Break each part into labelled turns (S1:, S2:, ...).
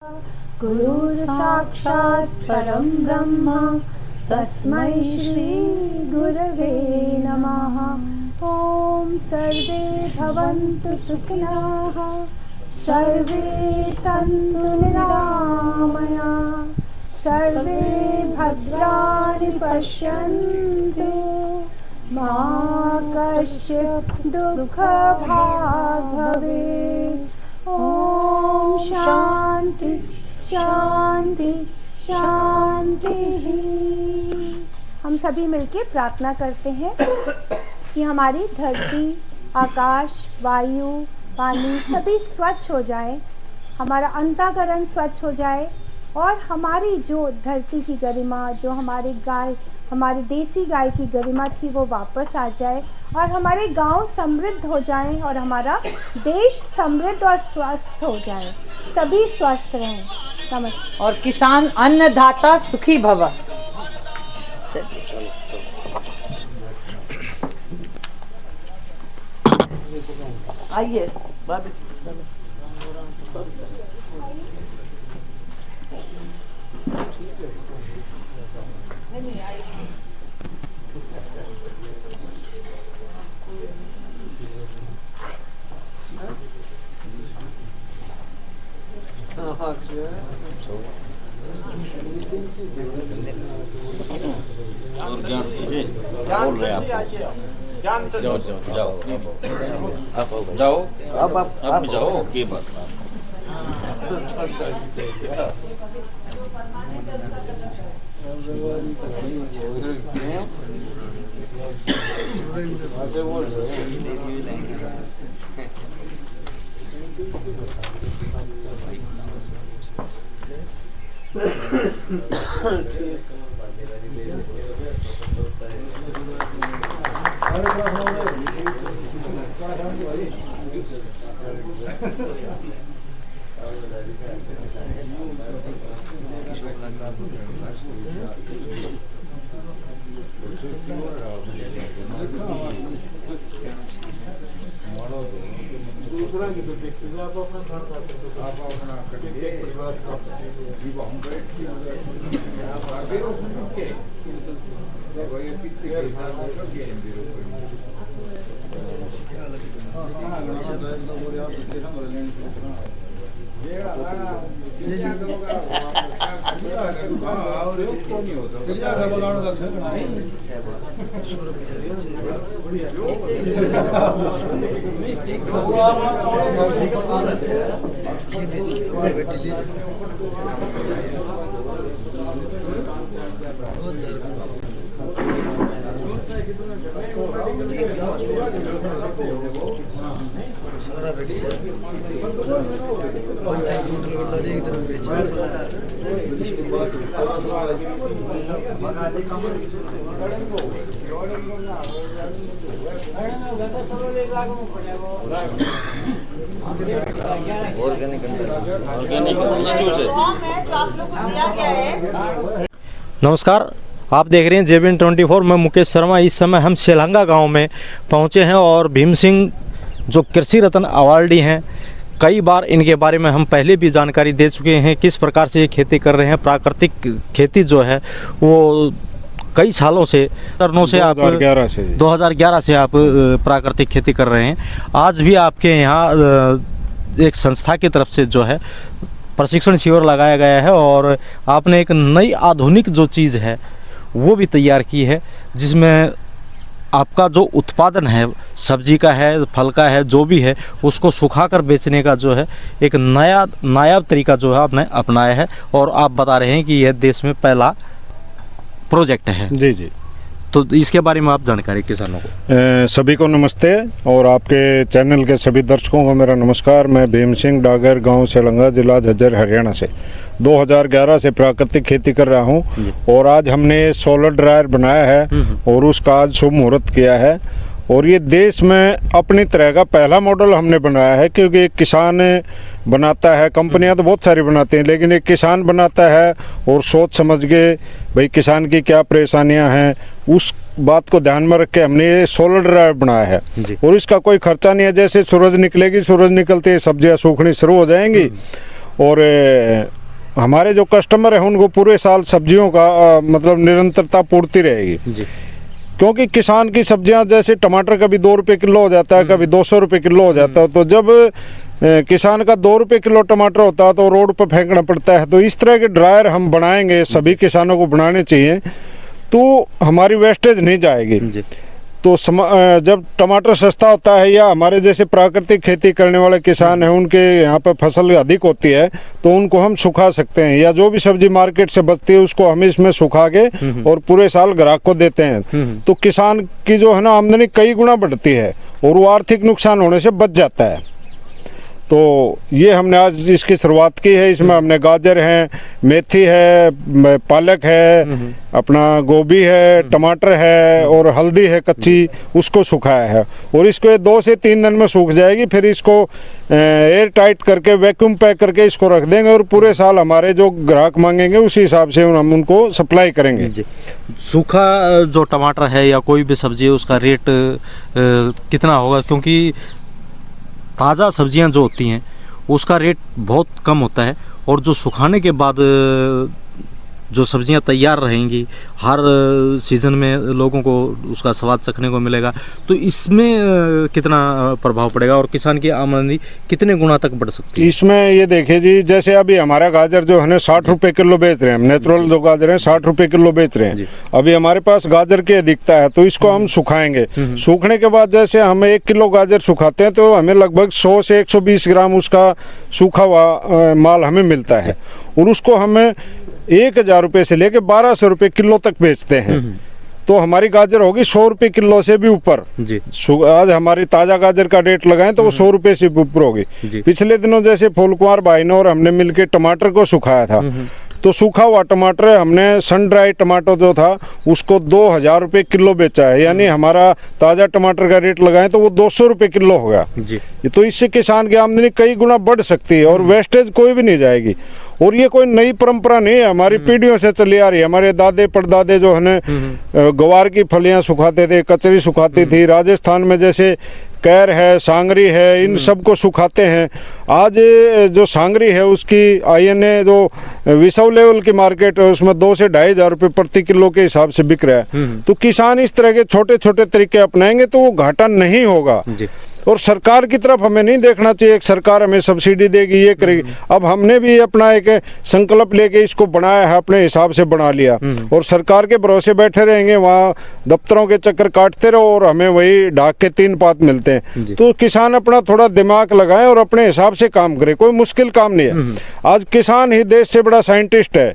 S1: गुरु साक्षात् परं ब्रह्म तस्मै श्री गुरवे नमः। ओम सर्वे भवन्तु सुखिनः, सर्वे सन्तु निरामयाः, सर्वे भद्राणि पश्यन्तु, मा कश्चित् दुःखभाग् भवेत्। ओम शांति शांति शांति। हम सभी मिलकर प्रार्थना करते हैं कि हमारी धरती, आकाश, वायु, पानी सभी स्वच्छ हो जाए, हमारा अंतःकरण स्वच्छ हो जाए और हमारी जो धरती की गरिमा, जो हमारी देसी गाय की गरिमा थी वो वापस आ जाए और हमारे गांव समृद्ध हो जाएं और हमारा देश समृद्ध और स्वस्थ हो जाए, सभी स्वस्थ रहें। नमस्ते।
S2: और किसान अन्नदाता सुखी भव। आइए
S3: और ज्ञान कीजिए, बोल रहे हैं आप। जाओ जाओ जाओ, आप जाओ, आप भी जाओ। की बात
S4: सारा पंचायत मंडल एक दिन
S5: नमस्कार, आप देख रहे हैं जेबीएन 24। मैं मुकेश शर्मा। इस समय हम सेलंगा गांव में पहुंचे हैं और भीम सिंह जो कृषि रत्न अवार्डी हैं, कई बार इनके बारे में हम पहले भी जानकारी दे चुके हैं किस प्रकार से ये खेती कर रहे हैं। प्राकृतिक खेती जो है वो कई सालों से आप 2011 से आप प्राकृतिक खेती कर रहे हैं। आज भी आपके यहाँ एक संस्था की तरफ से जो है प्रशिक्षण शिविर लगाया गया है और आपने एक नई आधुनिक जो चीज़ है वो भी तैयार की है, जिसमें आपका जो उत्पादन है, सब्जी का है, फल का है, जो भी है, उसको सुखाकर बेचने का जो है एक नायाब तरीका जो है आपने अपनाया है और आप बता रहे हैं कि यह देश में पहला प्रोजेक्ट है।
S6: जी जी।
S5: तो इसके बारे में आप जानकारी किसानों को।
S6: सभी को नमस्ते और आपके चैनल के सभी दर्शकों को मेरा नमस्कार। मैं भीम सिंह डागर, गांव सेलंगा, जिला झज्जर, हरियाणा से 2011 से प्राकृतिक खेती कर रहा हूं और आज हमने सोलर ड्रायर बनाया है और उसका आज शुभ मुहूर्त किया है। और ये देश में अपनी तरह का पहला मॉडल हमने बनाया है, क्योंकि एक किसान बनाता है, कंपनियां तो बहुत सारी बनाती हैं, लेकिन एक किसान बनाता है और सोच समझ के भाई किसान की क्या परेशानियां हैं उस बात को ध्यान में रख के हमने ये सोलर ड्रायर बनाया है। और इसका कोई खर्चा नहीं है। जैसे सूरज निकलेगी, सूरज निकलते ही सब्जियां सूखनी शुरू हो जाएंगी और हमारे जो कस्टमर हैं उनको पूरे साल सब्जियों का मतलब निरंतरता पूर्ति रहेगी
S5: जी।
S6: क्योंकि किसान की सब्जियां जैसे टमाटर कभी 2 रुपये किलो हो जाता है, कभी 200 रुपये किलो हो जाता है, तो जब किसान का 2 रुपये किलो टमाटर होता है तो रोड पर फेंकना पड़ता है। तो इस तरह के ड्रायर हम बनाएंगे, सभी किसानों को बनाने चाहिए, तो हमारी वेस्टेज नहीं जाएगी
S5: जी।
S6: तो जब टमाटर सस्ता होता है या हमारे जैसे प्राकृतिक खेती करने वाले किसान हैं उनके यहाँ पर फसल अधिक होती है तो उनको हम सुखा सकते हैं, या जो भी सब्जी मार्केट से बचती है उसको हम इसमें सुखा के और पूरे साल ग्राहक को देते हैं। तो किसान की जो है ना आमदनी कई गुना बढ़ती है और वो आर्थिक नुकसान होने से बच जाता है। तो ये हमने आज इसकी शुरुआत की है। इसमें हमने गाजर है, मेथी है, पालक है, अपना गोभी है, टमाटर है और हल्दी है कच्ची, उसको सुखाया है और इसको 2 से 3 दिन में सूख जाएगी। फिर इसको एयर टाइट करके वैक्यूम पैक करके इसको रख देंगे और पूरे साल हमारे जो ग्राहक मांगेंगे उसी हिसाब से हम उनको सप्लाई करेंगे
S5: जी। सूखा जो टमाटर है या कोई भी सब्जी है उसका रेट कितना होगा? क्योंकि ताज़ा सब्जियां जो होती हैं उसका रेट बहुत कम होता है और जो सुखाने के बाद जो सब्जियां तैयार रहेंगी हर सीज़न में लोगों को उसका स्वाद चखने को मिलेगा, तो इसमें कितना प्रभाव पड़ेगा और किसान की आमदनी कितने गुना तक बढ़ सकती है?
S6: इसमें ये देखिए जी, जैसे अभी हमारा गाजर जो है ना 60 रुपये किलो बेच रहे हैं हम, नेचुरल जो गाजर हैं 60 रुपये किलो बेच रहे हैं। अभी हमारे पास गाजर की अधिकता है तो इसको हम सुखाएंगे। सूखने के बाद जैसे हम 1 किलो गाजर सुखाते हैं तो हमें लगभग 100 से 120 ग्राम उसका सूखा हुआ माल हमें मिलता है और उसको हमें 1000 रुपये से लेके 1200 रुपये किलो तक बेचते हैं। तो हमारी गाजर होगी 100 रुपये किलो से भी ऊपर जी। आज हमारी ताज़ा गाजर का रेट लगाएं तो वो 100 रुपये से ऊपर होगी। पिछले दिनों जैसे फूलकुमार भाई ने और हमने मिलके टमाटर को सुखाया था तो सूखा हुआ टमाटर हमने सन ड्राई टमाटर जो था उसको 2000 रुपये किलो बेचा है, यानी हमारा ताज़ा टमाटर का रेट लगाएं तो वो 200 रुपये किलो होगा जी। तो इससे किसान की आमदनी कई गुना बढ़ सकती है और वेस्टेज कोई भी नहीं जाएगी। और ये कोई नई परंपरा नहीं है, हमारी पीढ़ियों से चली आ रही है। हमारे दादे परदादे जो है ना ग्वार की फलियां सुखाते थे, कचरी सुखाती थी। राजस्थान में जैसे कैर है, सांगरी है, इन सब को सुखाते हैं। आज जो सांगरी है उसकी INA जो विश्व लेवल की मार्केट है उसमें 2 से 2500 रुपये प्रति किलो के हिसाब से बिक रहा है। तो किसान इस तरह के छोटे छोटे तरीके अपनाएंगे तो वो घाटा नहीं होगा। और सरकार की तरफ हमें नहीं देखना चाहिए एक सरकार हमें सब्सिडी देगी ये करेगी। अब हमने भी अपना एक संकल्प लेके इसको बनाया है, अपने हिसाब से बना लिया और सरकार के भरोसे बैठे रहेंगे, वहाँ दफ्तरों के चक्कर काटते रहो और हमें वही ढाक के 3 पात मिलते हैं। तो किसान अपना थोड़ा दिमाग लगाए और अपने हिसाब से काम करे, कोई मुश्किल काम नहीं है। आज किसान ही देश से बड़ा साइंटिस्ट है।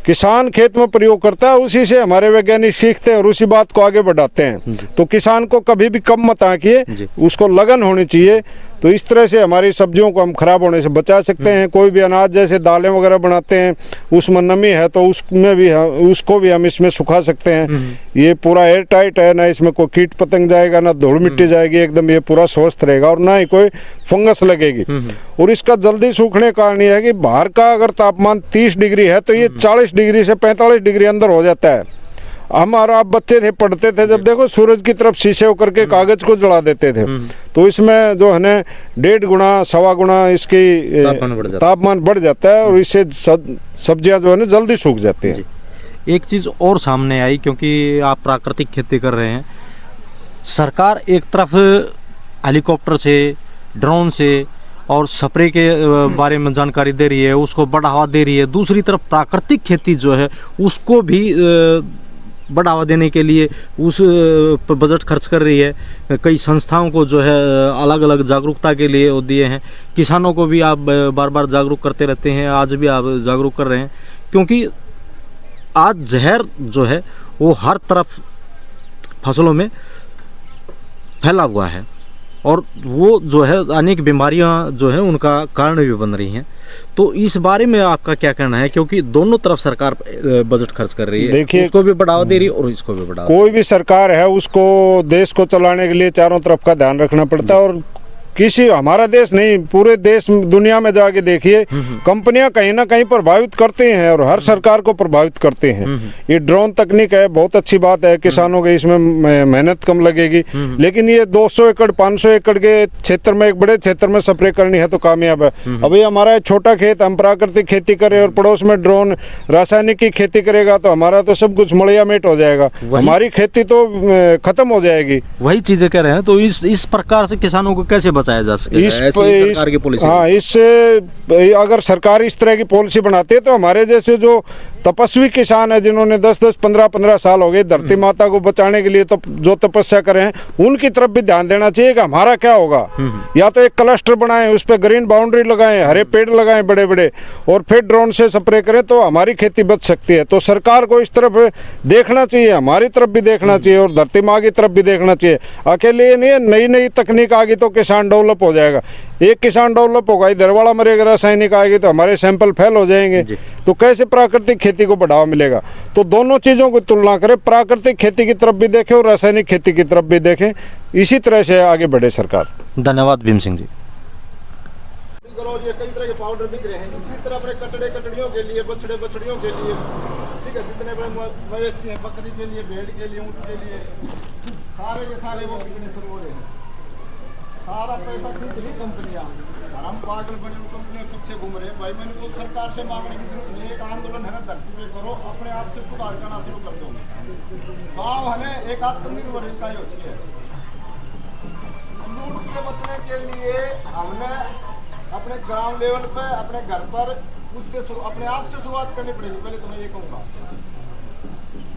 S6: किसान खेत में प्रयोग करता है, उसी से हमारे वैज्ञानिक सीखते हैं और उसी बात को आगे बढ़ाते हैं। तो किसान को कभी भी कम मत आंकिए, उसको लगन होनी चाहिए। तो इस तरह से हमारी सब्जियों को हम खराब होने से बचा सकते हैं। कोई भी अनाज जैसे दालें वगैरह बनाते हैं उसमें नमी है तो उसमें भी उसको भी हम इसमें सुखा सकते हैं। ये पूरा एयर टाइट है, ना इसमें कोई कीट पतंग जाएगा, ना धूल मिट्टी जाएगी, एकदम ये पूरा स्वस्थ रहेगा और ना ही कोई फंगस लगेगी। और इसका जल्दी सूखने का कारण ये है कि बाहर का अगर तापमान 30 डिग्री है तो ये 40 डिग्री से 45 डिग्री अंदर हो जाता है। हमारा आप बच्चे थे पढ़ते थे जब देखो सूरज की तरफ शीशे होकर के कागज को जला देते थे, तो इसमें जो है ना 1.5 गुना 1.25 गुना इसकी तापमान बढ़ जाता है और इससे सब्जियां जो है ना जल्दी सूख जाती हैं।
S5: एक चीज़ और सामने आई, क्योंकि आप प्राकृतिक खेती कर रहे हैं, सरकार एक तरफ हेलीकॉप्टर से, ड्रोन से और स्प्रे के बारे में जानकारी दे रही है, उसको बढ़ावा दे रही है। दूसरी तरफ प्राकृतिक खेती जो है उसको भी बढ़ावा देने के लिए उस पर बजट खर्च कर रही है। कई संस्थाओं को जो है अलग अलग जागरूकता के लिए वो दिए हैं। किसानों को भी आप बार बार जागरूक करते रहते हैं, आज भी आप जागरूक कर रहे हैं, क्योंकि आज जहर जो है वो हर तरफ फसलों में फैला हुआ है और वो जो है अनेक बीमारियां जो है उनका कारण भी बन रही हैं। तो इस बारे में आपका क्या कहना है, क्योंकि दोनों तरफ सरकार बजट खर्च कर रही है, देखिए उसको भी बढ़ावा दे रही है और इसको भी बढ़ावा।
S6: कोई भी सरकार है उसको देश को चलाने के लिए चारों तरफ का ध्यान रखना पड़ता है और किसी हमारा देश नहीं, पूरे देश दुनिया में जाके देखिए, कंपनियां कहीं ना कहीं प्रभावित करते हैं और हर सरकार को प्रभावित करते हैं। ये ड्रोन तकनीक है, बहुत अच्छी बात है, किसानों के इसमें मेहनत कम लगेगी, लेकिन ये 200 एकड़ 500 एकड़ के क्षेत्र में, एक बड़े क्षेत्र में स्प्रे करनी है तो कामयाब है। अभी हमारा छोटा खेत, हम प्राकृतिक खेती करें और पड़ोस में ड्रोन रासायनिक की खेती करेगा तो हमारा तो सब कुछ मड़िया मेट हो जाएगा, हमारी खेती तो खत्म हो जाएगी।
S5: वही चीजें कह रहे हैं, तो इस प्रकार से किसानों को कैसे बचाया जा सके? ऐसी सरकार की पॉलिसी।
S6: हाँ, इससे अगर सरकार इस तरह की पॉलिसी बनाती है तो हमारे जैसे जो तपस्वी किसान है, जिन्होंने 10-10 15-15 साल हो गए धरती माता को बचाने के लिए तो जो तपस्या करे हैं, उनकी तरफ भी ध्यान देना चाहिए कि हमारा क्या होगा। या तो एक क्लस्टर बनाएं, उस पर ग्रीन बाउंड्री लगाएं, हरे पेड़ लगाएं बड़े बड़े, और फिर ड्रोन से स्प्रे करें तो हमारी खेती बच सकती है। तो सरकार को इस तरफ देखना चाहिए, हमारी तरफ भी देखना चाहिए और धरती माँ की तरफ भी देखना चाहिए। अकेले नहीं, नई नई तकनीक आ गई तो किसान डेवलप हो जाएगा। एक किसान डेवलप होगा, इधर वाला मरेगा, रासायनिक आएगी तो हमारे सैंपल फेल हो जाएंगे, तो कैसे प्राकृतिक खेती को बढ़ावा मिलेगा? तो दोनों चीज़ों को तुलना करें, प्राकृतिक खेती की तरफ भी देखें और रासायनिक खेती की तरफ भी देखें, इसी तरह से आगे बढ़े सरकार।
S5: धन्यवाद भीम सिंह जी।
S7: ये कई तरह के पाउडर बिक रहे हैं, इसी तरह अपने कटड़े कटड़ियों के लिए, बछड़े बछड़ियों के लिए, ठीक है, जितने बड़े मवेशी हैं, बकरी के लिए, भेड़ के लिए, ऊँट के लिए, सारे के सारे वो बिकने शुरू हो रहे हैं। सारा पैसा खींच रही कंपनियां और हम पागल बने कंपनियों पीछे घूम रहे हैं। भाई मैंने तो सरकार से मांगने की जरूरत नहीं, एक आंदोलन है ना, धरती पे करो, अपने आप से सुधार करना शुरू कर दो। गाँव है एक आत्मनिर्भर इकाई होती है। लूट से बचने के लिए हमने अपने ग्राउंड लेवल पे, अपने घर पर खुद से अपने आप से शुरुआत करनी पड़ेगी। पहले तो मैं ये कहूँगा,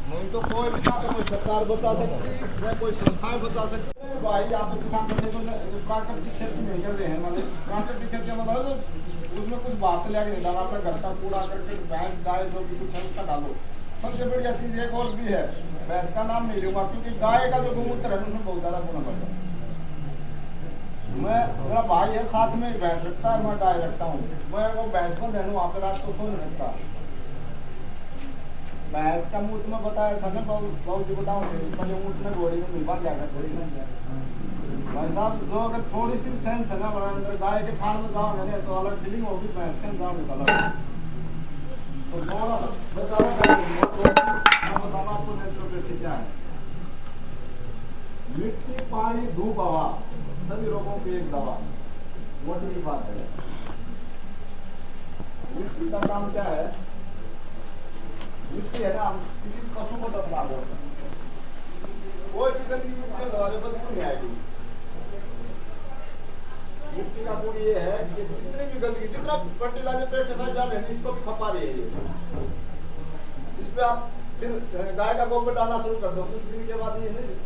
S7: नहीं तो कोई भी ना, कोई सरकार बता सकती है, कोई संस्थाएं बता सकती है। भाई आप किसान बंदे को प्राकृतिक खेती नहीं कर रहे हैं, मतलब प्राकृतिक खेती मतलब तो उसमें कुछ बात ले नहीं डाला, अपने घर का कूड़ा करके भैंस गाय जो भी कुछ है उसका डालो। सबसे बढ़िया चीज़ एक और भी है, भैंस का नाम नहीं लूँगा क्योंकि गाय का जो गोमूत्र है उसमें बहुत ज़्यादा गुण बढ़ता है। मेरा भाई है साथ में भैंस रखता है, मैं गाय रखता हूँ, मैं वो भैंस को देनू वहाँ पर रात को सो नहीं सकता। भैंस का मूत्र में बताया था ना, बहुत जी बताऊँ, पहले ऊँट में घोड़ी में मिलवा जाएगा, घोड़ी में भाई साहब जो अगर थोड़ी सी सेंस है ना बड़ा अंदर, गाय के खान में जाओ मैंने तो अलग फीलिंग होगी, भैंस के जाओ निकला तो थोड़ा बताना आपको नेचुरोपैथी क्या है। मिट्टी, पानी, धूप, हवा, सभी रोगों की एक दवा, मोटी बात है। मिट्टी का काम क्या है? मिट्टी है ना, किसी पशु को दबा दो, कोई भी गंदगी मिट्टी में दबा दो, बदबू नहीं आएगी। मिट्टी का गुण ये है कि जितनी भी गंदगी, जितना फर्टिलाइजर पेस्टिसाइड डाले हैं, इसको भी खपा रही है ये। इस पे आप फिर गाय का गोबर डालना शुरू कर दो, कुछ दिन के बाद ये नहीं,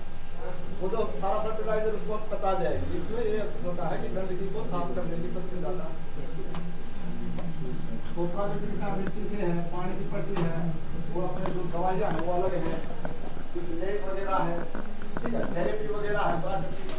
S7: वो जो सारा फर्टिलाइजर उसको कटा जाएगी। इसमें ये होता है कि गंदगी को साफ करने की सबसे ज्यादा मिट्टी से है, पानी की पट्टी है, वो अपने जो दवाइयाँ हैं वो अलग है, कुछ लेप वगैरह है, ठीक है, थेरेपी वगैरह है, प्राकृतिक